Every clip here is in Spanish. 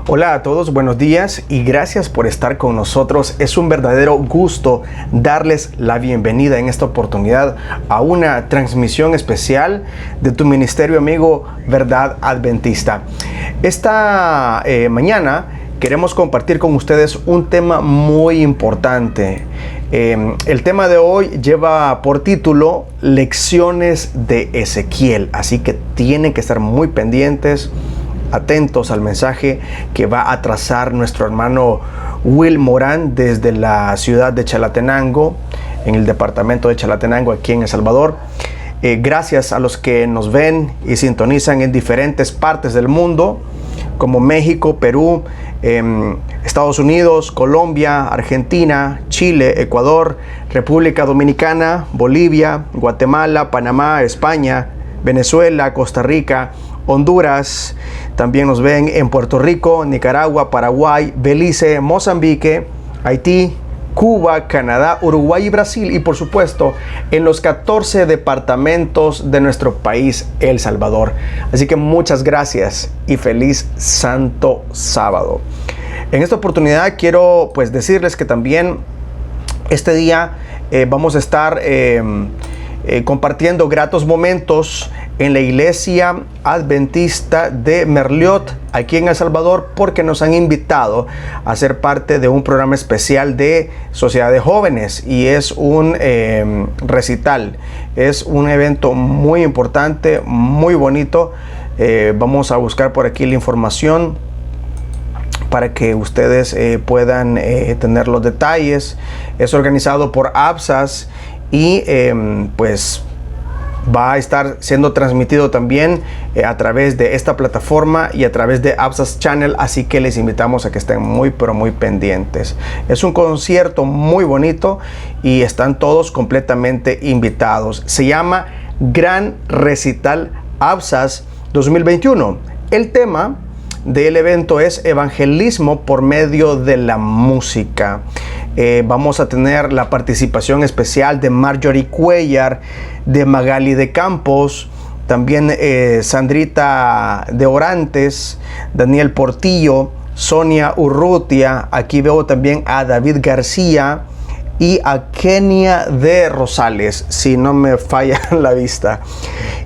Hola a todos, buenos días y gracias por estar con nosotros. Es un verdadero gusto darles la bienvenida en esta oportunidad a una transmisión especial de tu ministerio amigo Verdad Adventista. Esta mañana queremos compartir con ustedes un tema muy importante. El tema de hoy lleva por título Lecciones de Ezequiel, así que tienen que estar muy pendientes, atentos al mensaje que va a trazar nuestro hermano Will Morán desde la ciudad de Chalatenango, en el departamento de Chalatenango, aquí en El Salvador. Gracias a los que nos ven y sintonizan en diferentes partes del mundo, como México, Perú, Estados Unidos, Colombia, Argentina, Chile, Ecuador, República Dominicana, Bolivia, Guatemala, Panamá, España, Venezuela, Costa Rica, Honduras. También nos ven en Puerto Rico, Nicaragua, Paraguay, Belice, Mozambique, Haití, Cuba, Canadá, Uruguay y Brasil, y por supuesto en los 14 departamentos de nuestro país, El Salvador. Así que muchas gracias y feliz Santo Sábado. En esta oportunidad quiero decirles que también este día vamos a estar compartiendo gratos momentos en la iglesia adventista de Merliot, aquí en El Salvador, porque nos han invitado a ser parte de un programa especial de Sociedad de Jóvenes, y es un recital, es un evento muy importante, muy bonito. Vamos a buscar por aquí la información para que ustedes puedan tener los detalles. Es organizado por ABSAS y va a estar siendo transmitido también a través de esta plataforma y a través de ABSAS Channel, así que les invitamos a que estén muy pero muy pendientes. Es un concierto muy bonito y están todos completamente invitados. Se llama Gran Recital ABSAS 2021. El tema del evento es evangelismo por medio de la música. Vamos a tener la participación especial de Marjorie Cuellar, de Magali de Campos, también Sandrita de Orantes, Daniel Portillo, Sonia Urrutia. Aquí veo también a David García y a Kenia de Rosales, si no me falla la vista.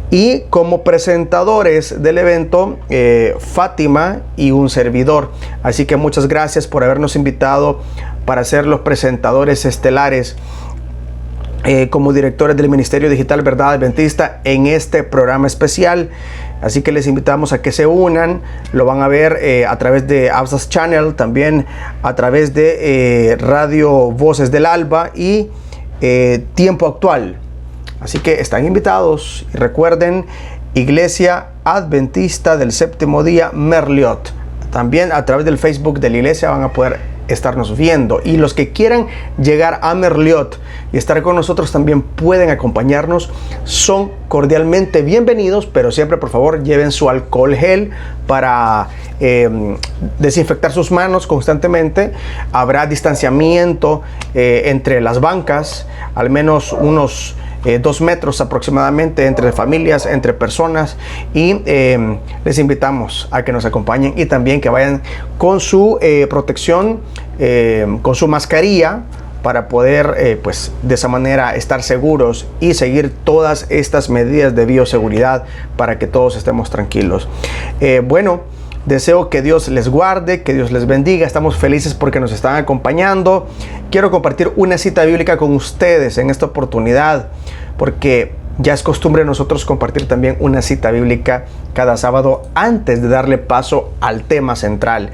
Y como presentadores del evento, Fátima y un servidor. Así que muchas gracias por habernos invitado para ser los presentadores estelares como directores del Ministerio Digital Verdad Adventista en este programa especial. Así que les invitamos a que se unan. Lo van a ver a través de ABSAS Channel, también a través de Radio Voces del Alba y Tiempo Actual. Así que están invitados. Y recuerden, Iglesia Adventista del Séptimo Día Merliot. También a través del Facebook de la iglesia van a poder estarnos viendo, y los que quieran llegar a Merliot y estar con nosotros también pueden acompañarnos. Son cordialmente bienvenidos, pero siempre por favor lleven su alcohol gel para desinfectar sus manos constantemente. Habrá distanciamiento entre las bancas, al menos unos 2 metros aproximadamente entre familias, entre personas, y les invitamos a que nos acompañen y también que vayan con su protección, con su mascarilla, para poder de esa manera estar seguros y seguir todas estas medidas de bioseguridad para que todos estemos tranquilos. Deseo que Dios les guarde, que Dios les bendiga. Estamos felices porque nos están acompañando. Quiero compartir una cita bíblica con ustedes en esta oportunidad, porque ya es costumbre nosotros compartir también una cita bíblica cada sábado antes de darle paso al tema central.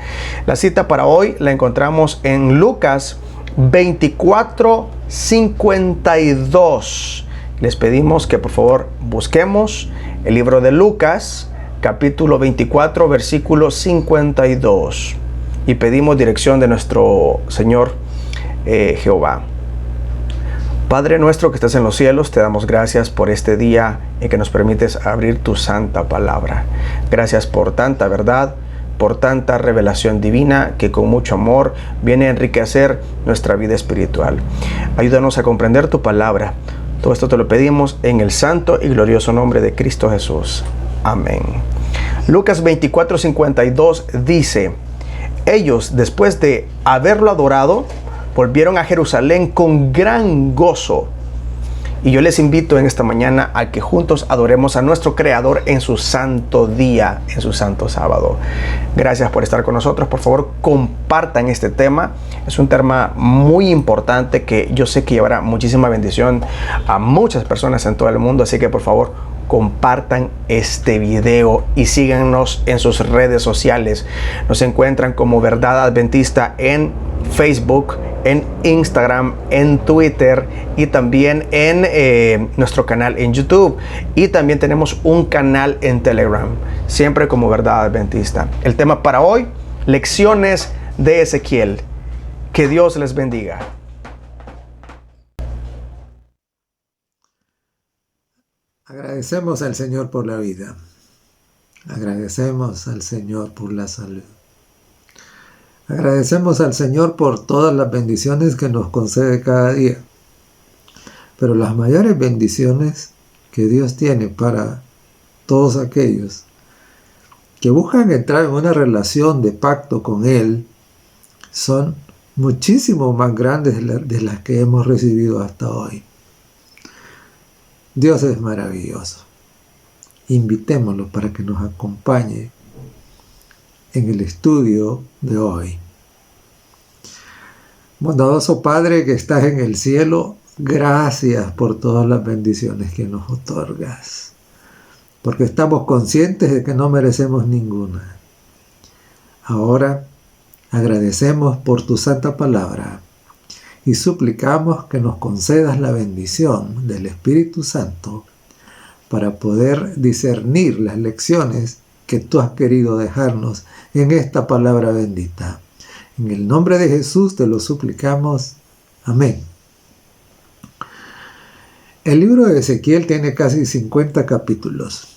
La cita para hoy la encontramos en Lucas 24:52. Les pedimos que por favor busquemos el libro de Lucas, capítulo 24, versículo 52, y pedimos dirección de nuestro Señor Jehová. Padre nuestro que estás en los cielos, te damos gracias por este día en que nos permites abrir tu santa palabra. Gracias por tanta verdad, por tanta revelación divina que con mucho amor viene a enriquecer nuestra vida espiritual. Ayúdanos a comprender tu palabra. Todo esto te lo pedimos en el santo y glorioso nombre de Cristo Jesús. Amén. Lucas 24:52 dice: Ellos, después de haberlo adorado, volvieron a Jerusalén con gran gozo. Y yo les invito en esta mañana a que juntos adoremos a nuestro Creador en su santo día, en su santo sábado. Gracias por estar con nosotros. Por favor, compartan este tema. Es un tema muy importante que yo sé que llevará muchísima bendición a muchas personas en todo el mundo. Así que por favor, compartan este video y síganos en sus redes sociales. Nos encuentran como Verdad Adventista en Facebook, en Instagram, en Twitter y también en nuestro canal en YouTube. Y también tenemos un canal en Telegram, siempre como Verdad Adventista. El tema para hoy, lecciones de Ezequiel. Que Dios les bendiga. Agradecemos al Señor por la vida. Agradecemos al Señor por la salud. Agradecemos al Señor por todas las bendiciones que nos concede cada día. Pero las mayores bendiciones que Dios tiene para todos aquellos que buscan entrar en una relación de pacto con Él son muchísimo más grandes de las que hemos recibido hasta hoy. Dios es maravilloso. Invitémoslo para que nos acompañe en el estudio de hoy. Bondadoso Padre que estás en el cielo, gracias por todas las bendiciones que nos otorgas, porque estamos conscientes de que no merecemos ninguna. Ahora agradecemos por tu santa palabra y suplicamos que nos concedas la bendición del Espíritu Santo para poder discernir las lecciones que tú has querido dejarnos en esta palabra bendita. En el nombre de Jesús te lo suplicamos. Amén. El libro de Ezequiel tiene casi 50 capítulos.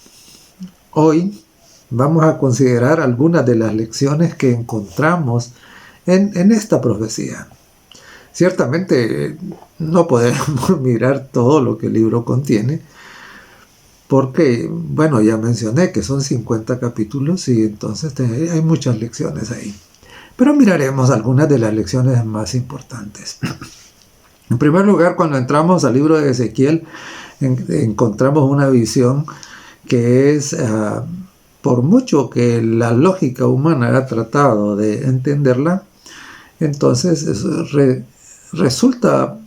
Hoy vamos a considerar algunas de las lecciones que encontramos en esta profecía. Ciertamente no podemos mirar todo lo que el libro contiene, porque, bueno, ya mencioné que son 50 capítulos y entonces hay muchas lecciones ahí. Pero miraremos algunas de las lecciones más importantes. En primer lugar, cuando entramos al libro de Ezequiel, encontramos una visión que es, por mucho que la lógica humana ha tratado de entenderla, entonces resulta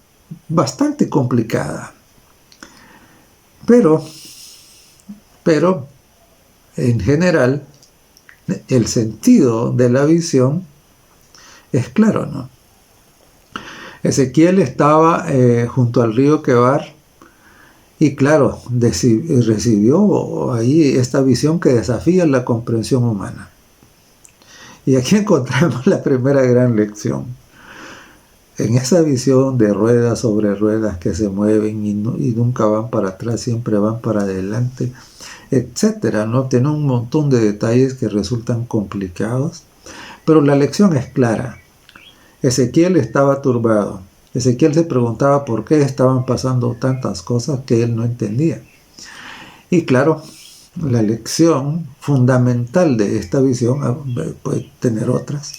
bastante complicada. Pero en general el sentido de la visión es claro, ¿no? Ezequiel estaba junto al río Quebar y claro, recibió ahí esta visión que desafía la comprensión humana. Y aquí encontramos la primera gran lección. En esa visión de ruedas sobre ruedas que se mueven y nunca van para atrás, siempre van para adelante, etcétera, ¿no? Tiene un montón de detalles que resultan complicados, pero la lección es clara. Ezequiel estaba turbado. Ezequiel se preguntaba por qué estaban pasando tantas cosas que él no entendía. Y claro, la lección fundamental de esta visión, puede tener otras,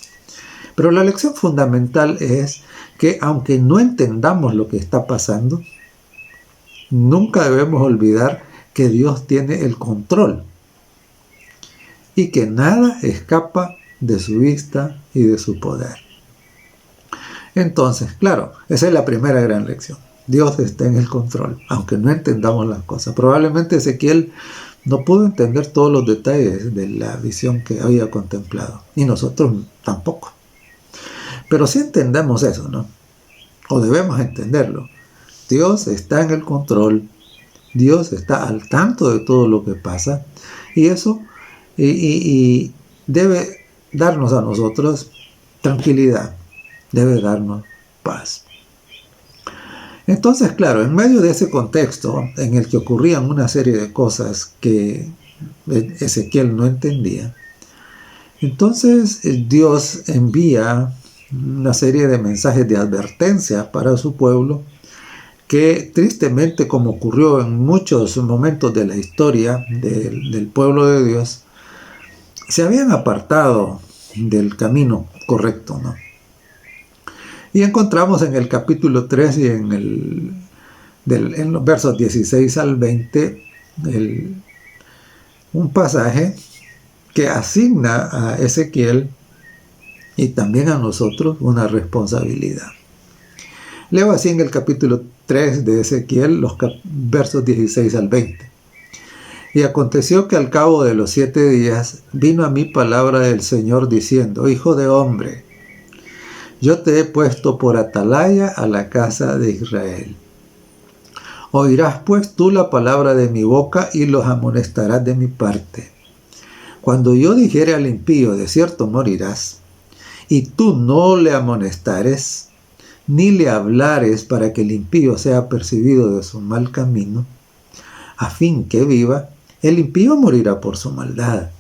pero la lección fundamental es que aunque no entendamos lo que está pasando, nunca debemos olvidar que Dios tiene el control y que nada escapa de su vista y de su poder. Entonces, claro, esa es la primera gran lección. Dios está en el control, aunque no entendamos las cosas. Probablemente Ezequiel no pudo entender todos los detalles de la visión que había contemplado, y nosotros tampoco. Pero sí entendemos eso, ¿no? O debemos entenderlo. Dios está en el control, Dios está al tanto de todo lo que pasa, y eso y debe darnos a nosotros tranquilidad, debe darnos paz. Entonces, claro, en medio de ese contexto en el que ocurrían una serie de cosas que Ezequiel no entendía, entonces Dios envía una serie de mensajes de advertencia para su pueblo que tristemente, como ocurrió en muchos momentos de la historia del pueblo de Dios, se habían apartado del camino correcto, ¿no? Y encontramos en el capítulo 3 y en los versos 16 al 20 un pasaje que asigna a Ezequiel y también a nosotros una responsabilidad. Leo así en el capítulo 3 de Ezequiel los versos 16 al 20. Y aconteció que al cabo de los 7 días vino a mí palabra del Señor diciendo: Hijo de hombre, yo te he puesto por atalaya a la casa de Israel. Oirás pues tú la palabra de mi boca y los amonestarás de mi parte. Cuando yo dijere al impío, de cierto morirás, y tú no le amonestares, ni le hablares para que el impío sea percibido de su mal camino, a fin que viva, el impío morirá por su maldad,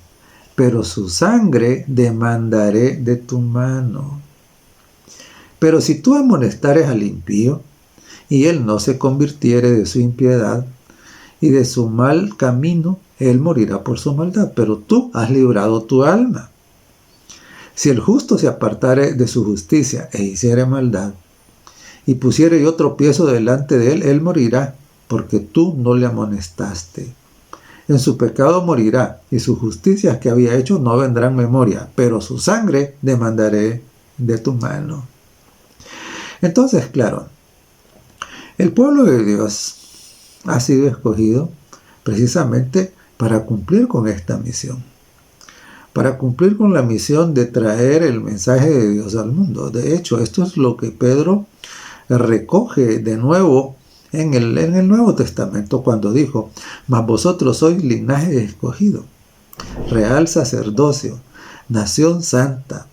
pero su sangre demandaré de tu mano. Pero si tú amonestares al impío, y él no se convirtiere de su impiedad y de su mal camino, él morirá por su maldad, pero tú has librado tu alma. Si el justo se apartare de su justicia e hiciere maldad, y pusiere yo tropiezo delante de él, él morirá, porque tú no le amonestaste. En su pecado morirá, y sus justicias que había hecho no vendrán memoria, pero su sangre demandaré de tu mano. Entonces, claro, el pueblo de Dios ha sido escogido precisamente para cumplir con esta misión, para cumplir con la misión de traer el mensaje de Dios al mundo. De hecho, esto es lo que Pedro recoge de nuevo en el Nuevo Testamento cuando dijo: mas vosotros sois linaje escogido, real sacerdocio, nación santa,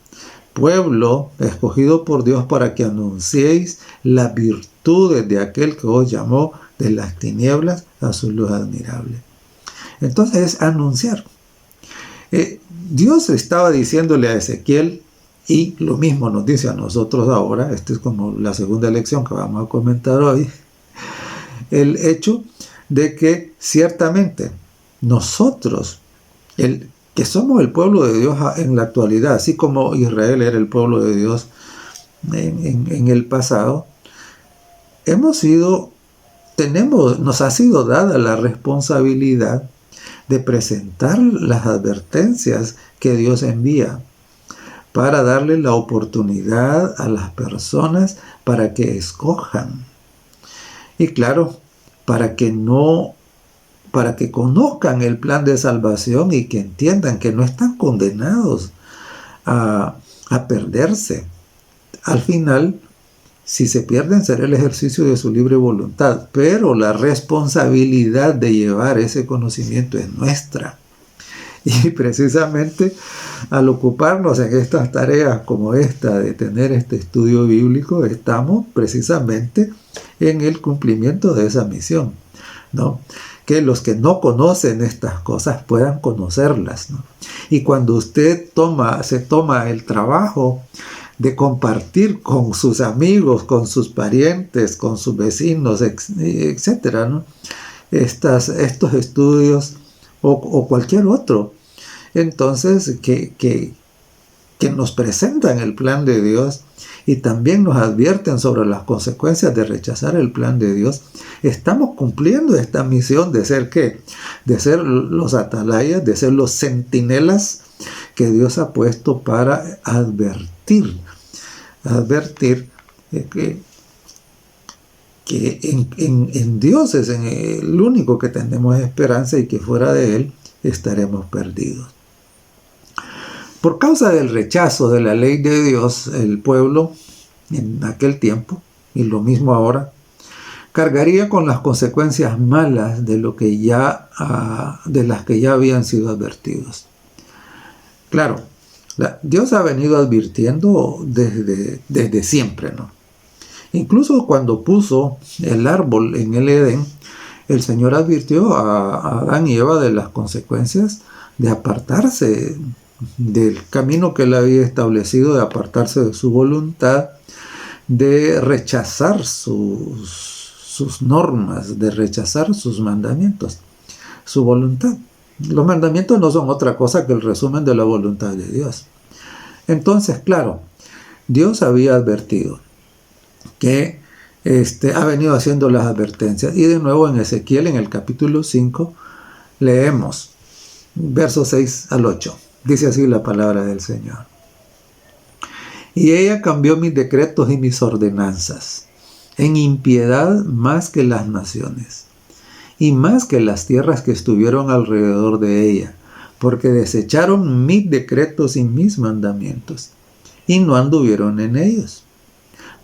pueblo escogido por Dios para que anunciéis las virtudes de aquel que os llamó de las tinieblas a su luz admirable. Entonces es anunciar. Dios estaba diciéndole a Ezequiel, y lo mismo nos dice a nosotros ahora, esta es como la segunda lección que vamos a comentar hoy, el hecho de que ciertamente nosotros, que somos el pueblo de Dios en la actualidad, así como Israel era el pueblo de Dios en el pasado, nos ha sido dada la responsabilidad de presentar las advertencias que Dios envía para darle la oportunidad a las personas para que escojan. Y claro, para que conozcan el plan de salvación y que entiendan que no están condenados a perderse. Al final, si se pierden, será el ejercicio de su libre voluntad, pero la responsabilidad de llevar ese conocimiento es nuestra. Y precisamente al ocuparnos en estas tareas como esta de tener este estudio bíblico, estamos precisamente en el cumplimiento de esa misión, ¿no? Que los que no conocen estas cosas puedan conocerlas, ¿no? Y cuando usted se toma el trabajo de compartir con sus amigos, con sus parientes, con sus vecinos, etcétera, ¿no? Estos estudios o cualquier otro, entonces que nos presentan el plan de Dios y también nos advierten sobre las consecuencias de rechazar el plan de Dios, estamos cumpliendo esta misión de ser ¿qué? De ser los atalayas, de ser los centinelas que Dios ha puesto para advertir que en Dios es el único que tenemos esperanza y que fuera de Él estaremos perdidos. Por causa del rechazo de la ley de Dios, el pueblo en aquel tiempo, y lo mismo ahora, cargaría con las consecuencias malas de las que ya habían sido advertidos. Claro, Dios ha venido advirtiendo desde siempre, ¿no? Incluso cuando puso el árbol en el Edén, el Señor advirtió a Adán y Eva de las consecuencias de apartarse del camino que Él había establecido, de apartarse de su voluntad, de rechazar sus normas, de rechazar sus mandamientos, su voluntad. Los mandamientos no son otra cosa que el resumen de la voluntad de Dios. Entonces, claro, Dios había advertido que ha venido haciendo las advertencias. Y de nuevo en Ezequiel, en el capítulo 5, leemos versos 6 al 8. Dice así la palabra del Señor. Y ella cambió mis decretos y mis ordenanzas en impiedad más que las naciones y más que las tierras que estuvieron alrededor de ella, porque desecharon mis decretos y mis mandamientos y no anduvieron en ellos.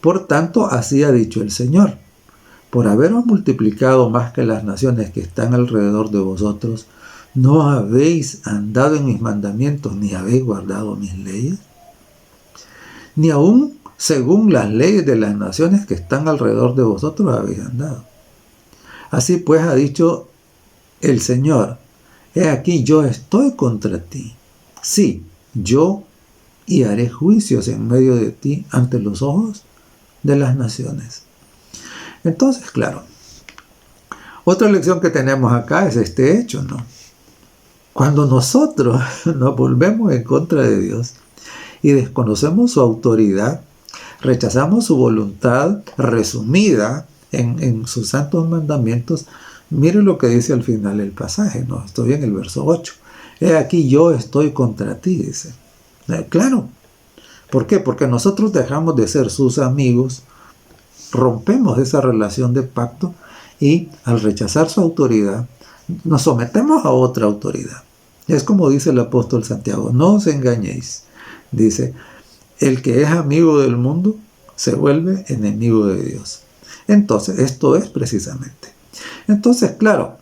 Por tanto, así ha dicho el Señor: por haberos multiplicado más que las naciones que están alrededor de vosotros, ¿no habéis andado en mis mandamientos ni habéis guardado mis leyes? Ni aún según las leyes de las naciones que están alrededor de vosotros habéis andado. Así pues ha dicho el Señor: he aquí yo estoy contra ti. Sí, yo y haré juicios en medio de ti ante los ojos de las naciones. Entonces, claro, otra lección que tenemos acá es este hecho, ¿no? Cuando nosotros nos volvemos en contra de Dios y desconocemos su autoridad, rechazamos su voluntad resumida en sus santos mandamientos, mire lo que dice al final el pasaje, ¿no? Estoy en el verso 8. He aquí yo estoy contra ti, dice. Claro. ¿Por qué? Porque nosotros dejamos de ser sus amigos, rompemos esa relación de pacto y al rechazar su autoridad, nos sometemos a otra autoridad. Es como dice el apóstol Santiago: no os engañéis. Dice: el que es amigo del mundo se vuelve enemigo de Dios. Entonces, esto es precisamente. Entonces, claro,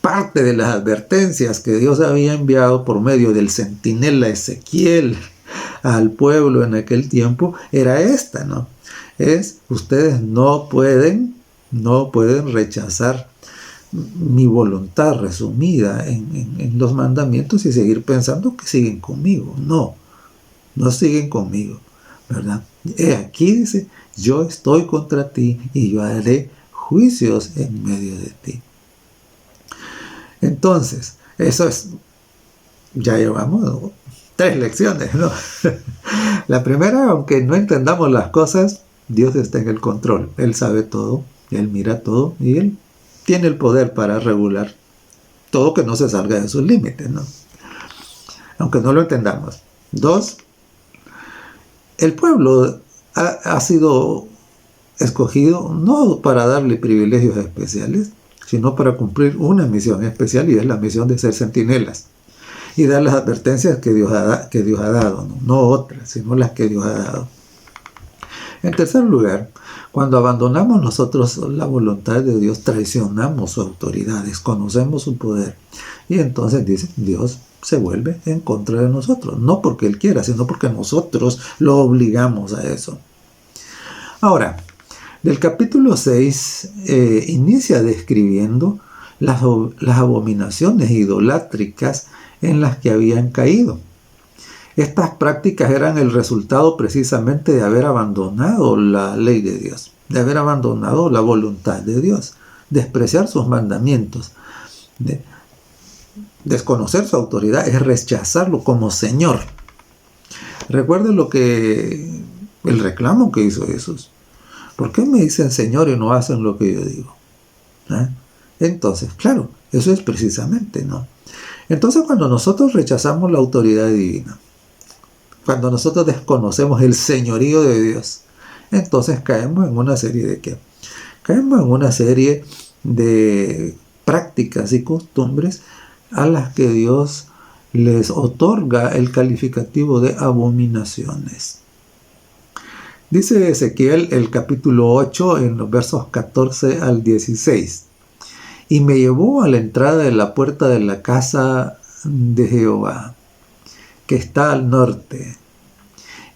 parte de las advertencias que Dios había enviado por medio del centinela Ezequiel al pueblo en aquel tiempo era esta, ¿no? Ustedes no pueden rechazar mi voluntad resumida en los mandamientos y seguir pensando que siguen conmigo. No siguen conmigo, ¿verdad? Aquí dice: yo estoy contra ti y yo haré juicios en medio de ti. Entonces, eso es, ya llevamos 3 lecciones, ¿no? La primera, aunque no entendamos las cosas, Dios está en el control. Él sabe todo, Él mira todo y Él tiene el poder para regular todo que no se salga de sus límites, ¿no? Aunque no lo entendamos. 2, el pueblo ha sido escogido no para darle privilegios especiales, sino para cumplir una misión especial, y es la misión de ser centinelas y dar las advertencias que Dios ha dado, no otras, sino las que Dios ha dado. En tercer lugar, cuando abandonamos nosotros la voluntad de Dios, traicionamos su autoridad, desconocemos su poder, y entonces dice: Dios se vuelve en contra de nosotros, no porque Él quiera, sino porque nosotros lo obligamos a eso. Ahora, del capítulo 6 inicia describiendo las abominaciones idolátricas en las que habían caído. Estas prácticas eran el resultado precisamente de haber abandonado la ley de Dios, de haber abandonado la voluntad de Dios, despreciar sus mandamientos. Desconocer su autoridad es rechazarlo como Señor. Recuerden el reclamo que hizo Jesús. ¿Por qué me dicen Señor y no hacen lo que yo digo? Entonces, claro, eso es precisamente, ¿no? Entonces, cuando nosotros rechazamos la autoridad divina, cuando nosotros desconocemos el señorío de Dios, entonces caemos en una serie de ¿qué? Caemos en una serie de prácticas y costumbres a las que Dios les otorga el calificativo de abominaciones. Dice Ezequiel, el capítulo 8, en los versos 14 al 16. Y me llevó a la entrada de la puerta de la casa de Jehová, que está al norte.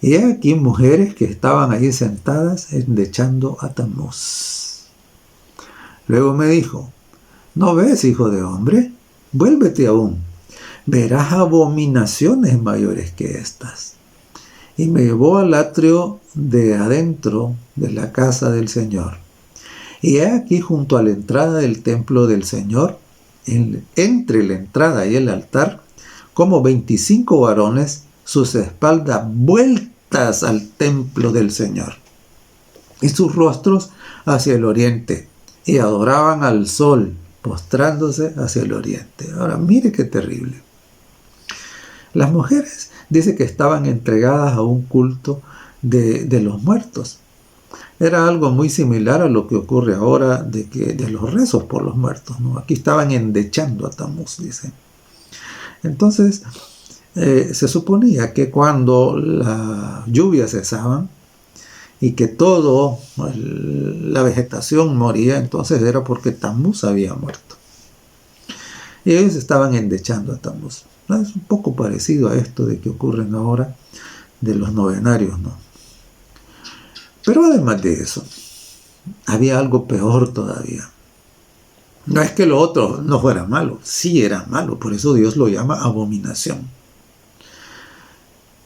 Y he aquí mujeres que estaban allí sentadas endechando a Tamuz. Luego me dijo: ¿no ves, hijo de hombre? Vuélvete aún, verás abominaciones mayores que estas. Y me llevó al atrio de adentro de la casa del Señor. Y he aquí junto a la entrada del templo del Señor, entre la entrada y el altar, como 25 varones sus espaldas vueltas al templo del Señor, y sus rostros hacia el oriente, y adoraban al sol, postrándose hacia el oriente. Ahora, mire qué terrible. Las mujeres dice que estaban entregadas a un culto de los muertos. Era algo muy similar a lo que ocurre ahora de los rezos por los muertos, ¿no? Aquí estaban endechando a Tamuz, dice. Entonces, se suponía que cuando las lluvias cesaban y que toda la vegetación moría, entonces era porque Tamuz había muerto. Y ellos estaban endechando a Tamuz. Es un poco parecido a esto de que ocurren ahora de los novenarios, ¿no? Pero además de eso, había algo peor todavía. No es que lo otro no fuera malo, sí era malo, por eso Dios lo llama abominación.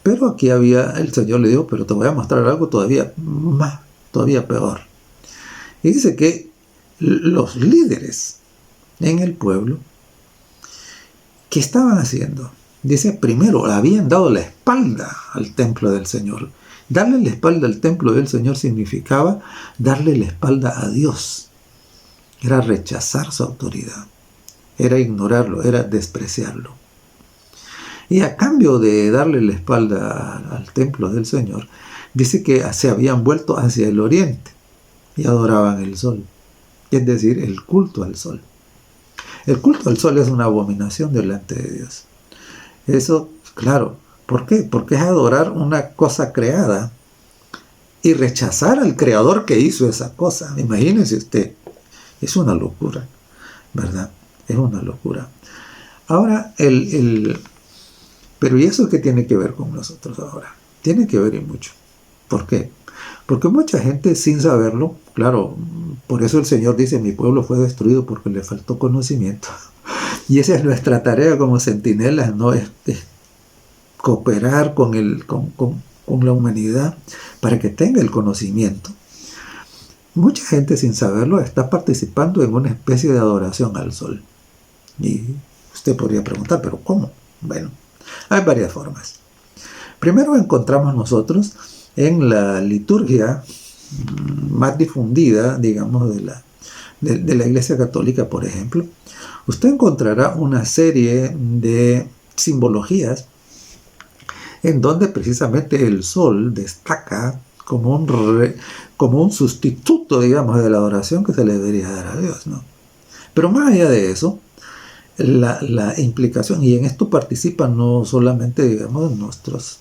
Pero aquí el Señor le dijo, pero te voy a mostrar algo todavía peor. Y dice que los líderes en el pueblo, ¿qué estaban haciendo? Dice, primero, habían dado la espalda al templo del Señor. Darle la espalda al templo del Señor significaba darle la espalda a Dios. Era rechazar su autoridad. Era ignorarlo, era despreciarlo. Y a cambio de darle la espalda al templo del Señor, dice que se habían vuelto hacia el oriente y adoraban el sol. Es decir, el culto al sol. El culto al sol es una abominación delante de Dios. Eso, claro, ¿por qué? Porque es adorar una cosa creada y rechazar al creador que hizo esa cosa. Imagínense usted, es una locura, ¿verdad? Es una locura. Ahora, pero ¿y eso qué tiene que ver con nosotros ahora? Tiene que ver y mucho. ¿Por qué? Porque mucha gente sin saberlo, claro, por eso el Señor dice, mi pueblo fue destruido porque le faltó conocimiento. Y esa es nuestra tarea como centinelas, ¿no? Es cooperar con la humanidad para que tenga el conocimiento. Mucha gente sin saberlo está participando en una especie de adoración al sol. Y usted podría preguntar, ¿pero cómo? Bueno, hay varias formas. Primero encontramos nosotros en la liturgia más difundida, digamos, de la Iglesia Católica, por ejemplo, usted encontrará una serie de simbologías en donde precisamente el sol destaca como un sustituto, digamos, de la adoración que se le debería dar a Dios, ¿no? Pero más allá de eso, la implicación, y en esto participan no solamente, digamos, nuestros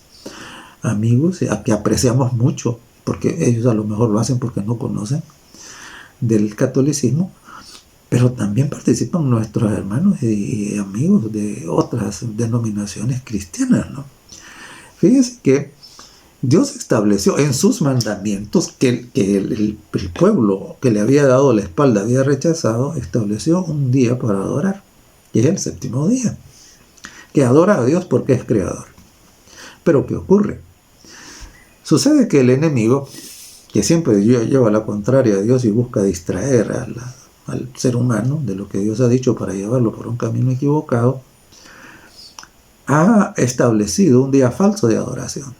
amigos, a que apreciamos mucho, porque ellos a lo mejor lo hacen porque no conocen del catolicismo, pero también participan nuestros hermanos y amigos de otras denominaciones cristianas, ¿no? Fíjense que Dios estableció en sus mandamientos que el pueblo que le había dado la espalda, había rechazado, estableció un día para adorar, que es el séptimo día, que adora a Dios porque es creador. Pero ¿qué ocurre? Sucede que el enemigo, que siempre lleva la contraria a Dios y busca distraer al ser humano de lo que Dios ha dicho para llevarlo por un camino equivocado, ha establecido un día falso de adoración.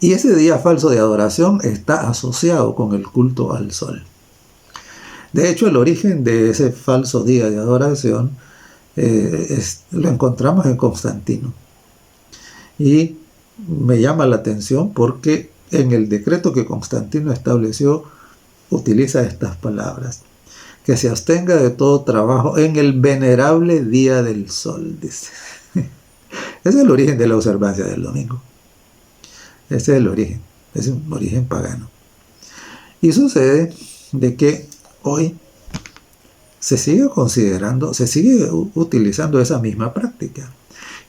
Y ese día falso de adoración está asociado con el culto al sol. De hecho, el origen de ese falso día de adoración lo encontramos en Constantino. Y me llama la atención porque en el decreto que Constantino estableció utiliza estas palabras: que se abstenga de todo trabajo en el venerable día del sol, dice. Ese es el origen de la observancia del domingo. Ese es el origen, es un origen pagano. Y sucede de que hoy se sigue utilizando esa misma práctica,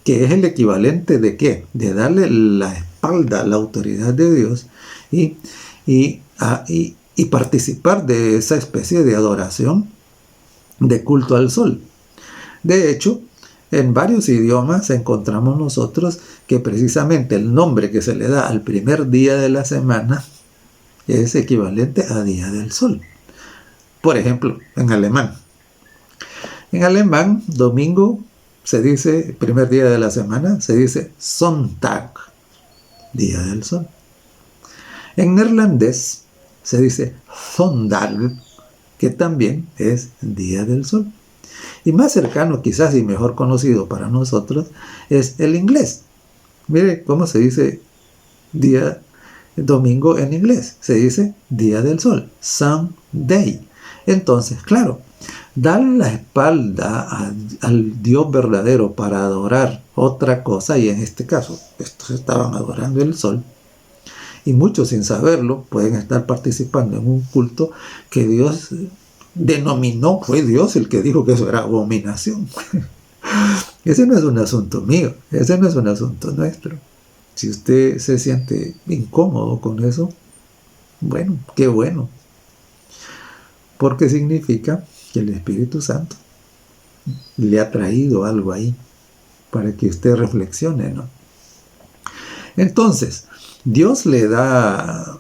que es el equivalente de ¿qué? De darle la espalda a la autoridad de Dios y participar de esa especie de adoración de culto al sol. De hecho, en varios idiomas encontramos nosotros que precisamente el nombre que se le da al primer día de la semana es equivalente a Día del Sol. Por ejemplo, en alemán. En alemán, domingo se dice, el primer día de la semana, se dice Sonntag, día del sol. En neerlandés se dice Zondag, que también es día del sol. Y más cercano quizás y mejor conocido para nosotros es el inglés. Mire cómo se dice día domingo en inglés. Se dice día del sol, Sunday. Entonces, claro, dar la espalda al Dios verdadero para adorar otra cosa, y en este caso, estos estaban adorando el sol, y muchos sin saberlo pueden estar participando en un culto que Dios denominó, fue Dios el que dijo que eso era abominación. Ese no es un asunto mío, ese no es un asunto nuestro. Si usted se siente incómodo con eso, bueno, qué bueno, porque significa que el Espíritu Santo le ha traído algo ahí para que usted reflexione, ¿no? Entonces, Dios le da,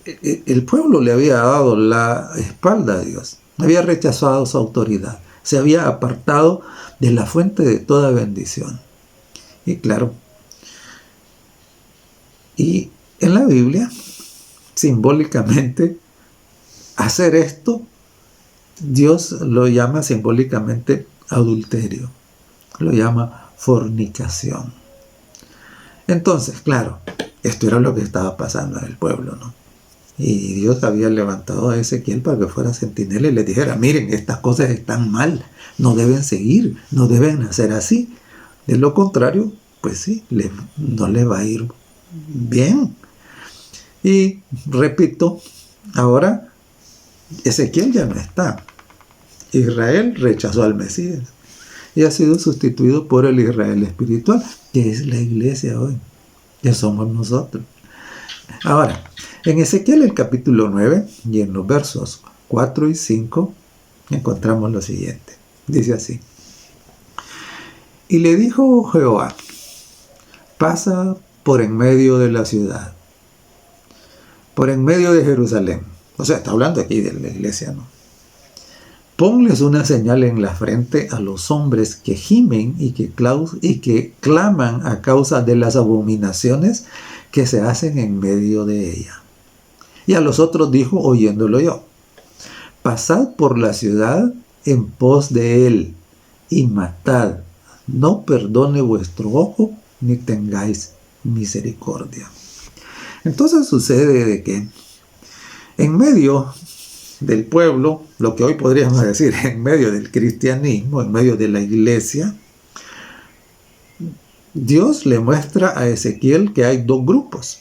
el pueblo le había dado la espalda a Dios, había rechazado su autoridad, se había apartado de la fuente de toda bendición. Y claro, y en la Biblia, simbólicamente, hacer esto, Dios lo llama simbólicamente adulterio, lo llama fornicación. Entonces, claro, esto era lo que estaba pasando en el pueblo, ¿no? Y Dios había levantado a Ezequiel para que fuera centinela y le dijera, miren, estas cosas están mal, no deben seguir, no deben hacer así. De lo contrario, pues sí, no les va a ir bien. Y repito, ahora Ezequiel ya no está. Israel rechazó al Mesías y ha sido sustituido por el Israel espiritual, que es la iglesia hoy, que somos nosotros. Ahora, en Ezequiel el capítulo 9 y en los versos 4 y 5 encontramos lo siguiente. Dice así: y le dijo Jehová, pasa por en medio de la ciudad, por en medio de Jerusalén. O sea, está hablando aquí de la iglesia, ¿no? Ponles una señal en la frente a los hombres que gimen y que claman a causa de las abominaciones que se hacen en medio de ella. Y a los otros dijo, oyéndolo yo, pasad por la ciudad en pos de él y matad, no perdone vuestro ojo ni tengáis misericordia. Entonces sucede de que en medio del pueblo, lo que hoy podríamos decir, en medio del cristianismo, en medio de la iglesia, Dios le muestra a Ezequiel que hay dos grupos.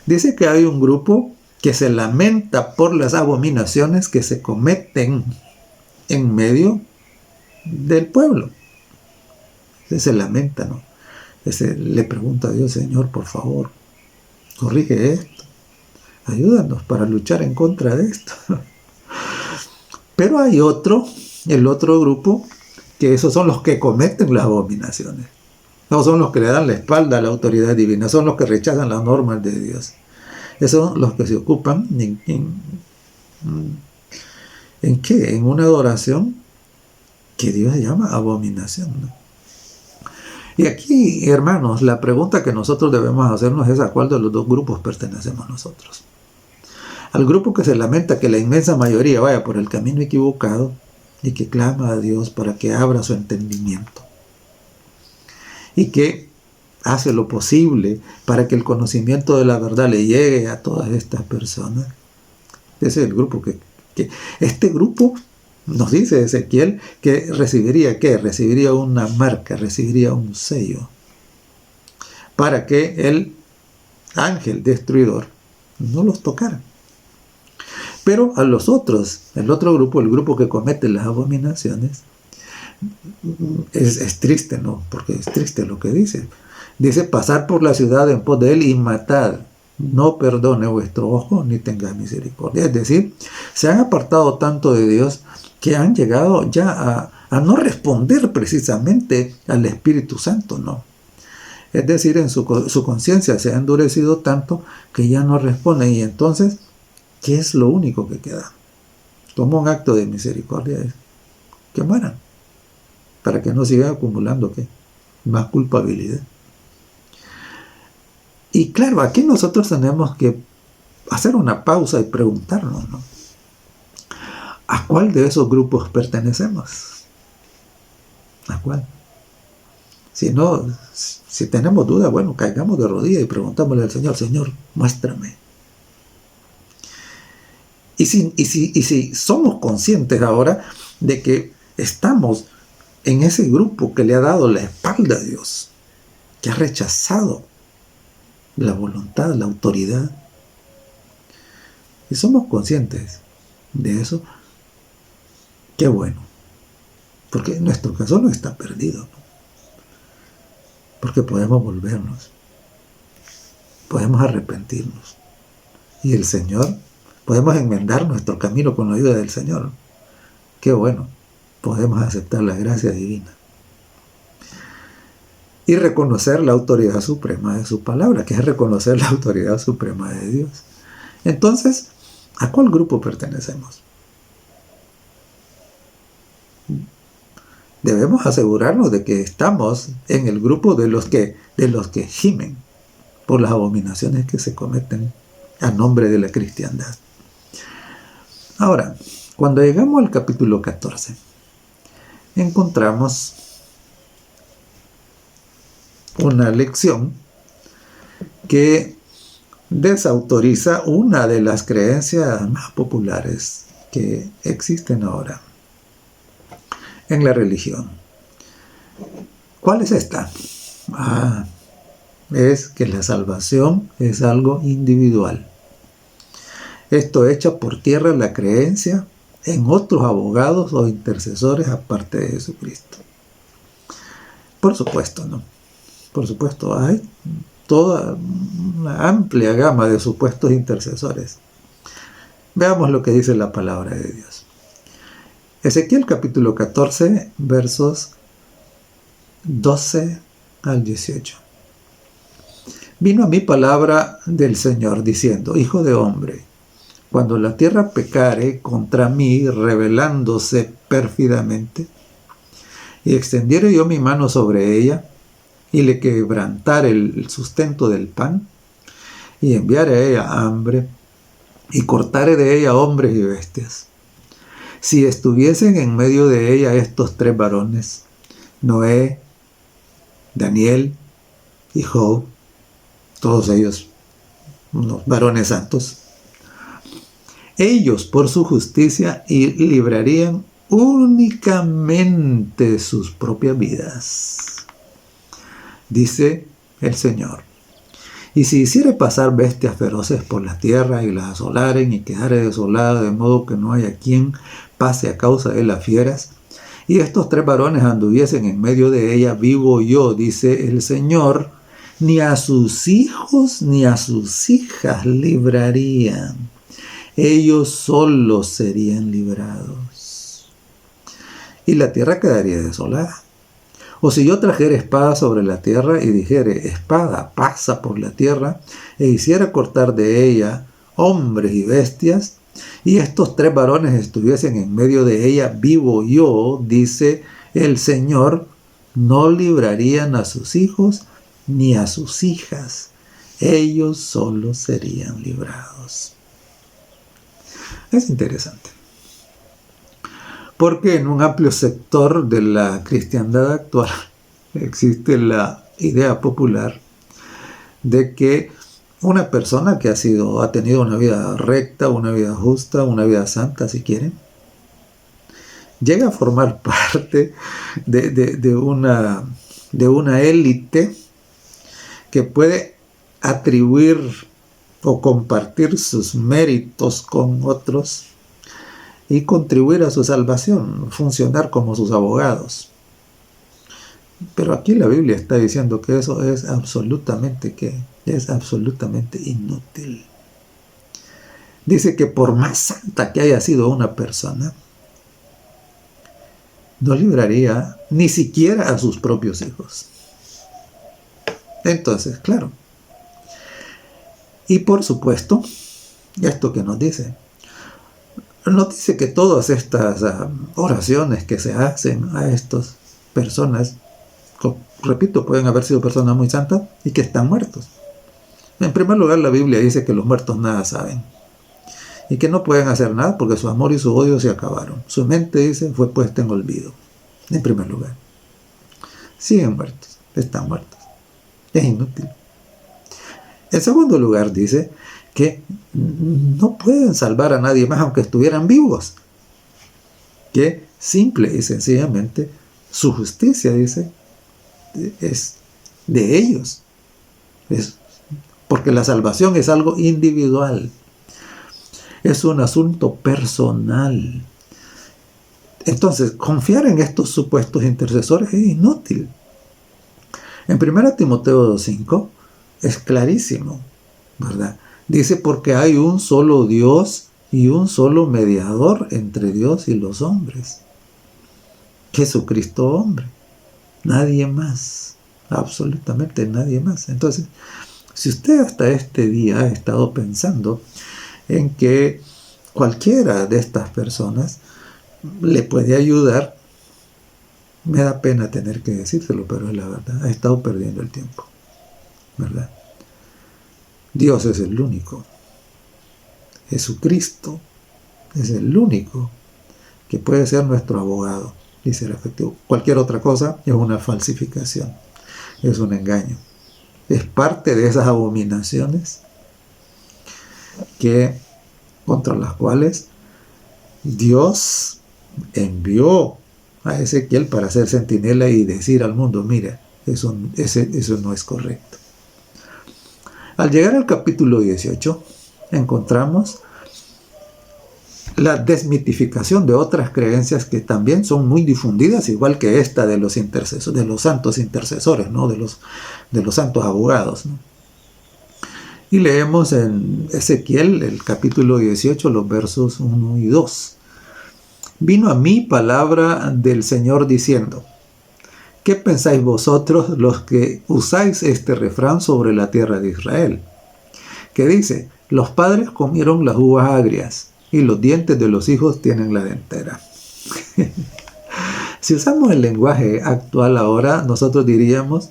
Dice que hay un grupo que se lamenta por las abominaciones que se cometen en medio del pueblo. Se lamenta, ¿no? Le pregunta a Dios, Señor, por favor, corrige esto. Ayúdanos para luchar en contra de esto. Pero hay el otro grupo, que esos son los que cometen las abominaciones. No son los que le dan la espalda a la autoridad divina, son los que rechazan las normas de Dios. Esos son los que se ocupan ¿en qué? En una adoración que Dios llama abominación, ¿no? Y aquí, hermanos, la pregunta que nosotros debemos hacernos es a cuál de los dos grupos pertenecemos nosotros. Al grupo que se lamenta que la inmensa mayoría vaya por el camino equivocado y que clama a Dios para que abra su entendimiento y que hace lo posible para que el conocimiento de la verdad le llegue a todas estas personas. Ese es el grupo que este grupo nos dice Ezequiel que recibiría ¿qué? Recibiría una marca, recibiría un sello para que el ángel destruidor no los tocara. Pero a los otros, el otro grupo, el grupo que comete las abominaciones, es triste, ¿no? Porque es triste lo que dice. Dice, pasar por la ciudad en pos de él y matar, no perdone vuestro ojo ni tenga misericordia. Es decir, se han apartado tanto de Dios que han llegado ya a no responder precisamente al Espíritu Santo, ¿no? Es decir, en su conciencia se ha endurecido tanto que ya no responden. Y entonces, ¿qué es lo único que queda? Como un acto de misericordia es que mueran. para que no sigan acumulando ¿qué? Más culpabilidad. Y claro, aquí nosotros tenemos que hacer una pausa y preguntarnos, ¿no? ¿A cuál de esos grupos pertenecemos? ¿A cuál? Si no, si tenemos dudas, bueno, caigamos de rodillas y preguntámosle al Señor, Señor, muéstrame. Y si somos conscientes ahora de que estamos en ese grupo que le ha dado la espalda a Dios, que ha rechazado la voluntad, la autoridad, y somos conscientes de eso, qué bueno, porque nuestro caso no está perdido, ¿no? Porque podemos volvernos, podemos arrepentirnos, y el Señor, podemos enmendar nuestro camino con la ayuda del Señor. Qué bueno, podemos aceptar la gracia divina y reconocer la autoridad suprema de su palabra, que es reconocer la autoridad suprema de Dios. Entonces, ¿a cuál grupo pertenecemos? Debemos asegurarnos de que estamos en el grupo de los que gimen por las abominaciones que se cometen a nombre de la cristiandad. Ahora, cuando llegamos al capítulo 14, encontramos una lección que desautoriza una de las creencias más populares que existen ahora en la religión. ¿Cuál es esta? Es que la salvación es algo individual. Esto echa por tierra la creencia en otros abogados o intercesores aparte de Jesucristo. Por supuesto, ¿no? Por supuesto, hay toda una amplia gama de supuestos intercesores. Veamos lo que dice la palabra de Dios. Ezequiel capítulo 14, versos 12 al 18. Vino a mí palabra del Señor diciendo, Hijo de hombre, cuando la tierra pecare contra mí, rebelándose pérfidamente, y extendiere yo mi mano sobre ella, y le quebrantare el sustento del pan, y enviare a ella hambre, y cortare de ella hombres y bestias. Si estuviesen en medio de ella estos tres varones, Noé, Daniel y Job, todos ellos unos varones santos, ellos por su justicia librarían únicamente sus propias vidas, dice el Señor. Y si hiciere pasar bestias feroces por la tierra y las asolaren y quedare desolada de modo que no haya quien pase a causa de las fieras, y estos tres varones anduviesen en medio de ella, vivo yo, dice el Señor, ni a sus hijos ni a sus hijas librarían. Ellos solos serían librados. Y la tierra quedaría desolada. O si yo trajera espada sobre la tierra y dijere, espada, pasa por la tierra, e hiciera cortar de ella hombres y bestias, y estos tres varones estuviesen en medio de ella, vivo yo, dice el Señor, no librarían a sus hijos ni a sus hijas. Ellos solos serían librados. Es interesante, porque en un amplio sector de la cristiandad actual existe la idea popular de que una persona que ha tenido una vida recta, una vida justa, una vida santa, si quieren, llega a formar parte de una élite que puede atribuir o compartir sus méritos con otros y contribuir a su salvación, funcionar como sus abogados. Pero aquí la Biblia está diciendo que eso es absolutamente inútil. Dice que por más santa que haya sido una persona, no libraría ni siquiera a sus propios hijos. Entonces, claro. Y por supuesto, esto que nos dice que todas estas oraciones que se hacen a estos personas, repito, pueden haber sido personas muy santas y que están muertos. En primer lugar, la Biblia dice que los muertos nada saben y que no pueden hacer nada porque su amor y su odio se acabaron. Su mente, dice, fue puesta en olvido. En primer lugar, siguen muertos, están muertos. Es inútil. En segundo lugar, dice que no pueden salvar a nadie más aunque estuvieran vivos. Que simple y sencillamente su justicia, dice, es de ellos. Porque la salvación es algo individual. Es un asunto personal. Entonces, confiar en estos supuestos intercesores es inútil. En 1 Timoteo 2:5 es clarísimo, ¿verdad? Dice, porque hay un solo Dios y un solo mediador entre Dios y los hombres. Jesucristo hombre. Nadie más. Absolutamente nadie más. Entonces, si usted hasta este día ha estado pensando en que cualquiera de estas personas le puede ayudar, me da pena tener que decírselo, pero es la verdad. Ha estado perdiendo el tiempo, ¿verdad? Dios es el único. Jesucristo es el único que puede ser nuestro abogado y ser efectivo. Cualquier otra cosa es una falsificación, es un engaño. Es parte de esas abominaciones contra las cuales Dios envió a Ezequiel para ser centinela y decir al mundo, mira, eso no es correcto. Al llegar al capítulo 18, encontramos la desmitificación de otras creencias que también son muy difundidas, igual que esta de los intercesores, de los santos intercesores, ¿no? de los santos abogados, ¿no? Y leemos en Ezequiel, el capítulo 18, los versos 1 y 2. Vino a mí palabra del Señor diciendo, ¿qué pensáis vosotros los que usáis este refrán sobre la tierra de Israel? Que dice, los padres comieron las uvas agrias y los dientes de los hijos tienen la dentera. Si usamos el lenguaje actual ahora, nosotros diríamos,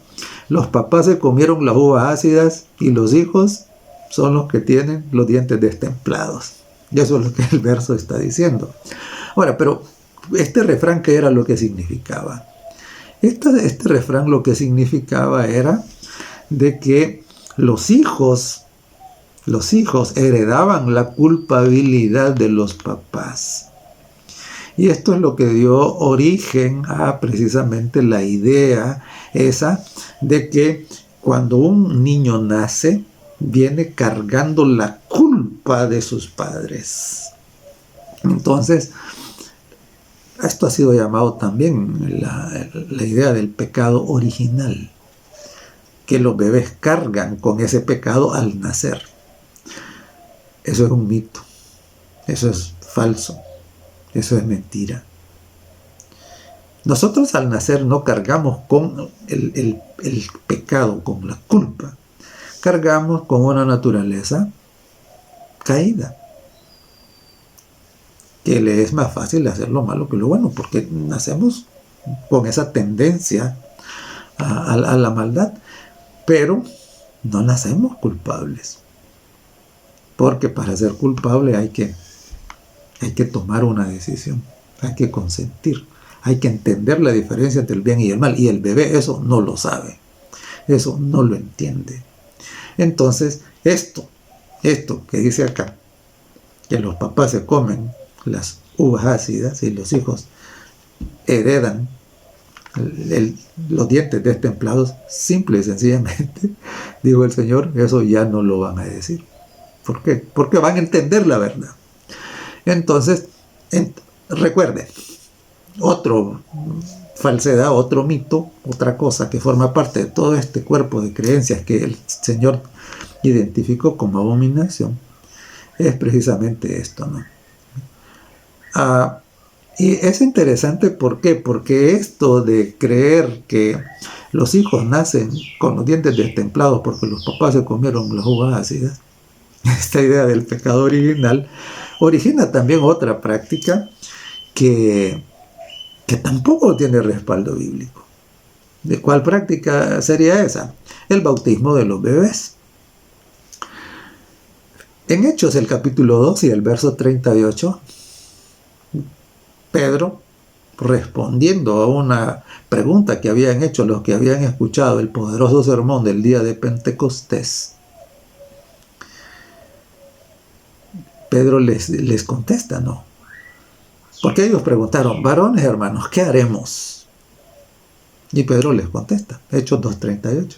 los papás se comieron las uvas ácidas y los hijos son los que tienen los dientes destemplados. Y eso es lo que el verso está diciendo. Ahora, pero este refrán, ¿qué era lo que significaba? Este refrán lo que significaba era de que los hijos heredaban la culpabilidad de los papás. Y esto es lo que dio origen a precisamente la idea esa de que cuando un niño nace, viene cargando la culpa de sus padres. Entonces, esto ha sido llamado también la idea del pecado original, que los bebés cargan con ese pecado al nacer. Eso es un mito, eso es falso, eso es mentira. Nosotros al nacer no cargamos con el pecado, con la culpa. Cargamos con una naturaleza caída, que le es más fácil hacer lo malo que lo bueno, porque nacemos con esa tendencia a la maldad, pero no nacemos culpables, porque para ser culpable hay que tomar una decisión, hay que consentir, hay que entender la diferencia entre el bien y el mal, y el bebé eso no lo sabe, eso no lo entiende. Entonces, esto que dice acá, que los papás se comen las uvas ácidas y los hijos heredan los dientes destemplados, simple y sencillamente, digo el Señor, eso ya no lo van a decir. ¿Por qué? Porque van a entender la verdad. Entonces, recuerden, otra falsedad, otro mito, otra cosa que forma parte de todo este cuerpo de creencias que el Señor identificó como abominación, es precisamente esto, ¿no? Y es interesante, ¿por qué? Porque esto de creer que los hijos nacen con los dientes destemplados porque los papás se comieron las uvas ácidas, esta idea del pecado original, origina también otra práctica que que tampoco tiene respaldo bíblico. ¿De cuál práctica sería esa? El bautismo de los bebés. En Hechos, el capítulo 2 y el verso 38, Pedro, respondiendo a una pregunta que habían hecho los que habían escuchado el poderoso sermón del día de Pentecostés, Pedro les contesta, ¿no? Porque ellos preguntaron, varones hermanos, ¿qué haremos? Y Pedro les contesta, Hechos 2:38,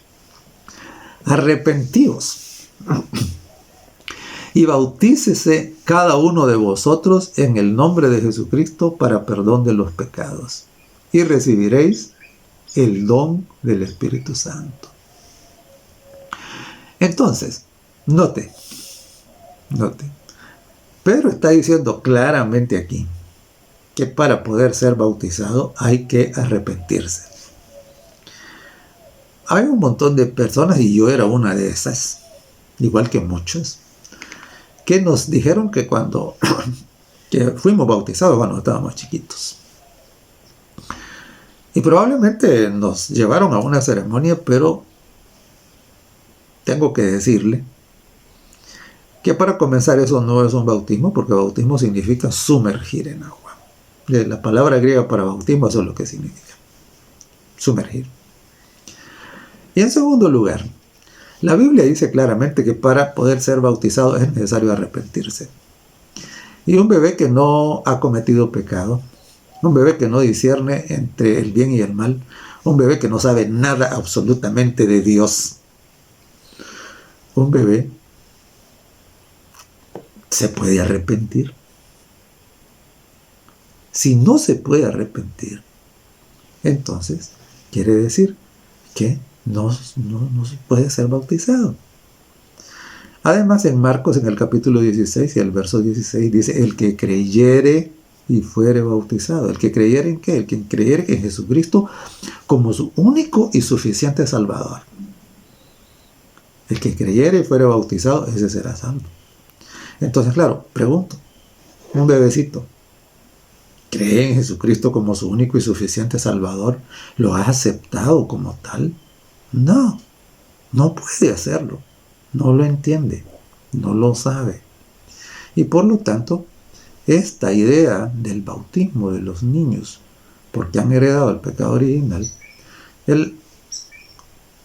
arrepentíos y bautícese cada uno de vosotros en el nombre de Jesucristo para perdón de los pecados, y recibiréis el don del Espíritu Santo. Entonces, note, Pedro está diciendo claramente aquí que para poder ser bautizado hay que arrepentirse. Hay un montón de personas, y yo era una de esas, igual que muchos, que nos dijeron que cuando que fuimos bautizados cuando estábamos chiquitos. Y probablemente nos llevaron a una ceremonia, pero tengo que decirle que para comenzar eso no es un bautismo, porque bautismo significa sumergir en agua. La palabra griega para bautismo eso es lo que significa, sumergir. Y en segundo lugar, la Biblia dice claramente que para poder ser bautizado es necesario arrepentirse. Y un bebé que no ha cometido pecado, un bebé que no discierne entre el bien y el mal, un bebé que no sabe nada absolutamente de Dios, un bebé se puede arrepentir. Si no se puede arrepentir, entonces quiere decir que no se puede ser bautizado. Además, en Marcos, en el capítulo 16 y el verso 16, dice, el que creyere y fuere bautizado. ¿El que creyere en qué? El que creyere en Jesucristo como su único y suficiente Salvador. El que creyere y fuere bautizado, ese será salvo. Entonces, claro, pregunto, un bebecito, ¿cree en Jesucristo como su único y suficiente Salvador? ¿Lo ha aceptado como tal? No, no puede hacerlo. No lo entiende, no lo sabe. Y por lo tanto, esta idea del bautismo de los niños, porque han heredado el pecado original, el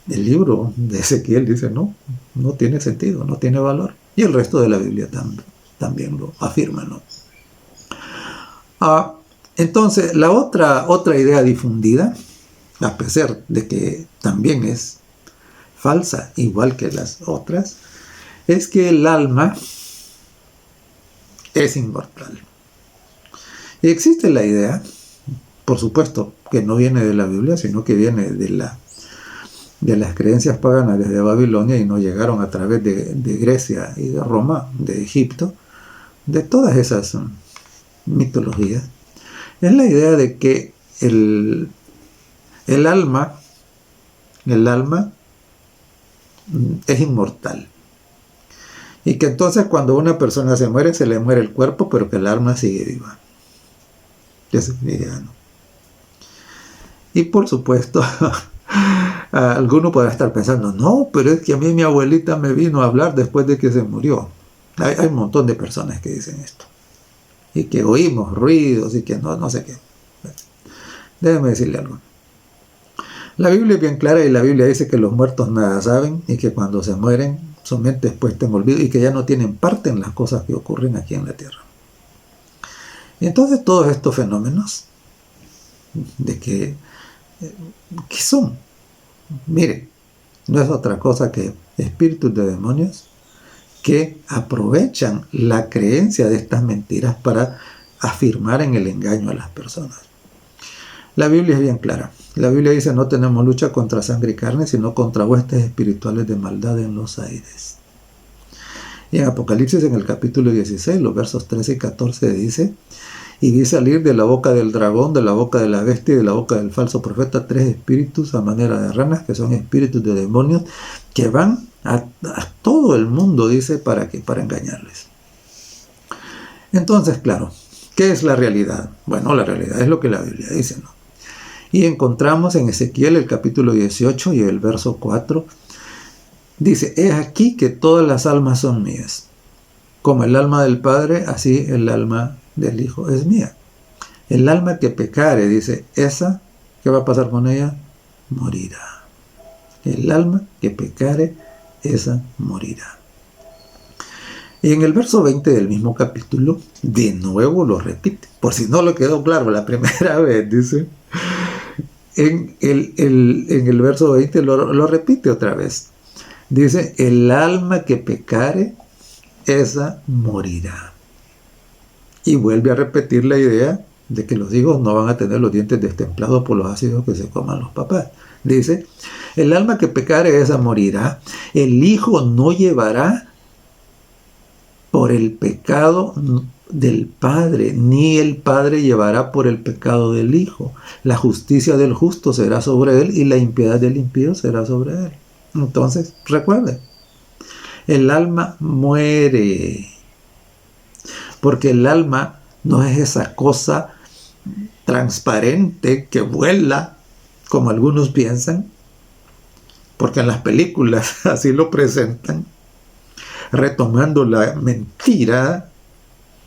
libro de Ezequiel dice, no tiene sentido, no tiene valor. Y el resto de la Biblia también lo afirma, ¿no? Entonces, la otra idea difundida, a pesar de que también es falsa, igual que las otras, es que el alma es inmortal. Y existe la idea, por supuesto, que no viene de la Biblia, sino que viene de las creencias paganas desde Babilonia y nos llegaron a través de Grecia y de Roma, de Egipto, de todas esas mitologías. Es la idea de que el alma es inmortal. Y que entonces cuando una persona se muere, se le muere el cuerpo, pero que el alma sigue viva. Esa es mi idea, ¿no? Y por supuesto, alguno podrá estar pensando, no, pero es que a mí mi abuelita me vino a hablar después de que se murió. Hay un montón de personas que dicen esto. Y que oímos ruidos y que no sé qué. Déjeme decirle algo. La Biblia es bien clara y la Biblia dice que los muertos nada saben y que cuando se mueren su mente es puesta en olvido y que ya no tienen parte en las cosas que ocurren aquí en la tierra. Y entonces todos estos fenómenos de ¿qué son? Mire, no es otra cosa que espíritus de demonios que aprovechan la creencia de estas mentiras para afirmar en el engaño a las personas. La Biblia es bien clara. La Biblia dice, no tenemos lucha contra sangre y carne, sino contra huestes espirituales de maldad en los aires. Y en Apocalipsis, en el capítulo 16, los versos 13 y 14 dice, y vi salir de la boca del dragón, de la boca de la bestia y de la boca del falso profeta 3 espíritus a manera de ranas, que son espíritus de demonios, que van a todo el mundo, dice, para engañarles. Entonces, claro, ¿Qué es la realidad? Bueno, la realidad es lo que la Biblia dice, ¿no? Y encontramos en Ezequiel el capítulo 18 y el verso 4, dice, he aquí que todas las almas son mías. Como el alma del Padre, así el alma del Hijo es mía. El alma que pecare, dice, esa, ¿qué va a pasar con ella? Morirá. El alma que pecare, esa morirá. Y en el verso 20 del mismo capítulo, de nuevo lo repite. Por si no lo quedó claro la primera vez, dice. En el verso 20 lo repite otra vez. Dice, el alma que pecare, esa morirá. Y vuelve a repetir la idea de que los hijos no van a tener los dientes destemplados por los ácidos que se coman los papás. Dice, el alma que pecare, esa morirá. El hijo no llevará por el pecado del padre, ni el padre llevará por el pecado del hijo. La justicia del justo será sobre él y la impiedad del impío será sobre él. Entonces, recuerden, el alma muere, porque el alma no es esa cosa transparente que vuela, como algunos piensan, porque en las películas así lo presentan, retomando la mentira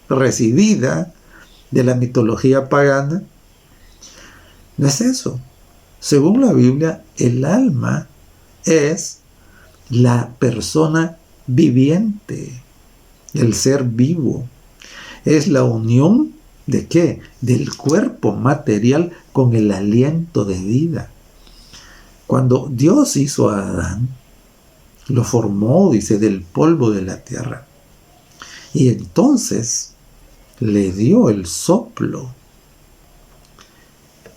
recibida de la mitología pagana. No es eso. Según la Biblia, el alma es la persona viviente, el ser vivo. Es la unión ¿de qué? Del cuerpo material con el aliento de vida. Cuando Dios hizo a Adán, lo formó, dice, del polvo de la tierra. Y entonces le dio el soplo.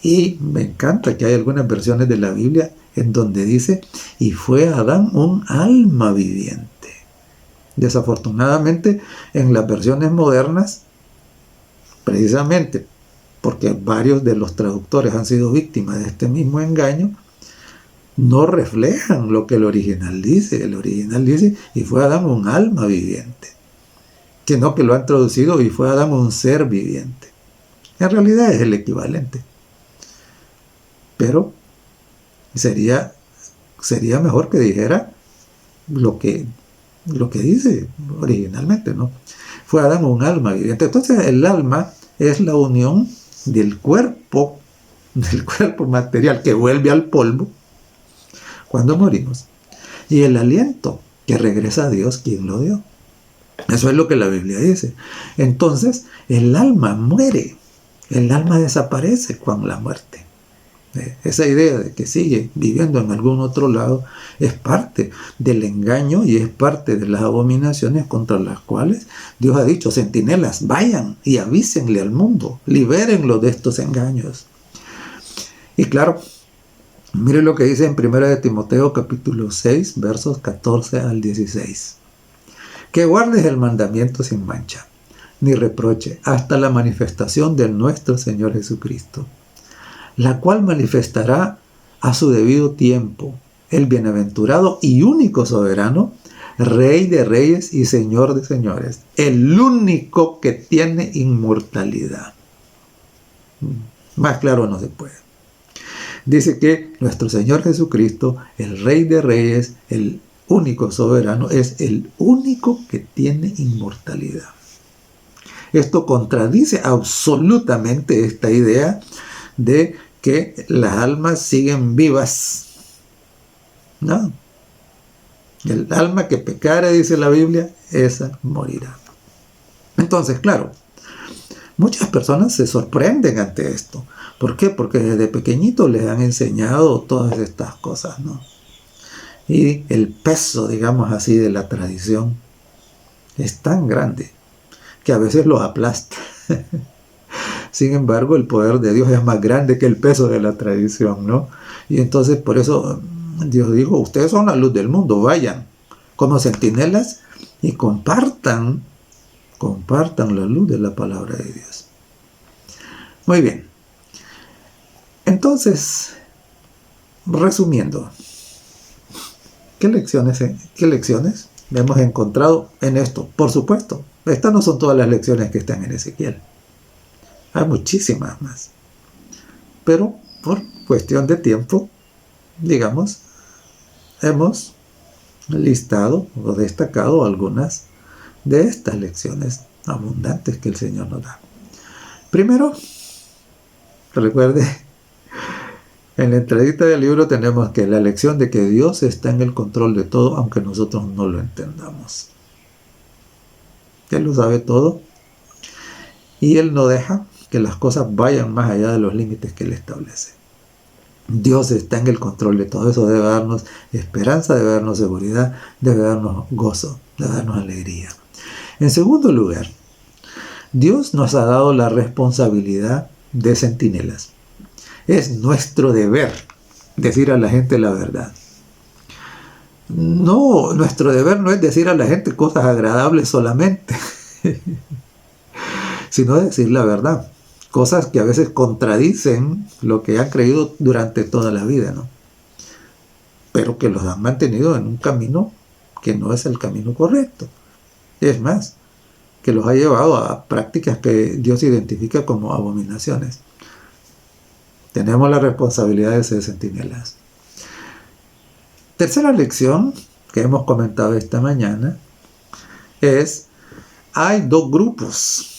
Y me encanta que hay algunas versiones de la Biblia en donde dice, y fue Adán un alma viviente. Desafortunadamente, en las versiones modernas, precisamente porque varios de los traductores han sido víctimas de este mismo engaño, no reflejan lo que el original dice. El original dice, y fue Adán un alma viviente. Sino que lo han traducido, y fue Adán un ser viviente. En realidad es el equivalente. Pero sería mejor que dijera lo que dice originalmente, ¿no? Fue Adán un alma viviente. Entonces el alma es la unión del cuerpo material que vuelve al polvo cuando morimos, y el aliento que regresa a Dios quien lo dio. Eso es lo que la Biblia dice. Entonces el alma muere, el alma desaparece con la muerte. Esa idea de que sigue viviendo en algún otro lado es parte del engaño y es parte de las abominaciones contra las cuales Dios ha dicho, centinelas, vayan y avísenle al mundo, libérenlo de estos engaños. Y claro, mire lo que dice en 1 Timoteo capítulo 6, versos 14 al 16. Que guardes el mandamiento sin mancha, ni reproche, hasta la manifestación de nuestro Señor Jesucristo, la cual manifestará a su debido tiempo el bienaventurado y único soberano, Rey de reyes y Señor de señores, el único que tiene inmortalidad. Más claro no se puede. Dice que nuestro Señor Jesucristo, el Rey de reyes, el único soberano, es el único que tiene inmortalidad. Esto contradice absolutamente esta idea de que las almas siguen vivas. No. El alma que pecare, dice la Biblia, esa morirá. Entonces, claro, muchas personas se sorprenden ante esto. ¿Por qué? Porque desde pequeñitos les han enseñado todas estas cosas, ¿no? Y el peso, digamos así, de la tradición es tan grande que a veces los aplasta. Sin embargo, el poder de Dios es más grande que el peso de la tradición, ¿no? Y entonces, por eso Dios dijo, ustedes son la luz del mundo, vayan como centinelas y compartan la luz de la palabra de Dios. Muy bien. Entonces, resumiendo, ¿qué lecciones hemos encontrado en esto? Por supuesto, estas no son todas las lecciones que están en Ezequiel. Hay muchísimas más. Pero por cuestión de tiempo, digamos, hemos listado o destacado algunas de estas lecciones abundantes que el Señor nos da. Primero, recuerde, en la entradita del libro tenemos que la lección de que Dios está en el control de todo, aunque nosotros no lo entendamos. Él lo sabe todo y Él no deja que las cosas vayan más allá de los límites que Él establece. Dios está en el control de todo. Eso debe darnos esperanza, debe darnos seguridad, debe darnos gozo, debe darnos alegría. En segundo lugar, Dios nos ha dado la responsabilidad de centinelas. Es nuestro deber decir a la gente la verdad. No, nuestro deber no es decir a la gente cosas agradables solamente, sino decir la verdad. Cosas que a veces contradicen lo que han creído durante toda la vida, ¿no? Pero que los han mantenido en un camino que no es el camino correcto. Es más, que los ha llevado a prácticas que Dios identifica como abominaciones. Tenemos la responsabilidad de ser centinelas. Tercera lección que hemos comentado esta mañana es: hay dos grupos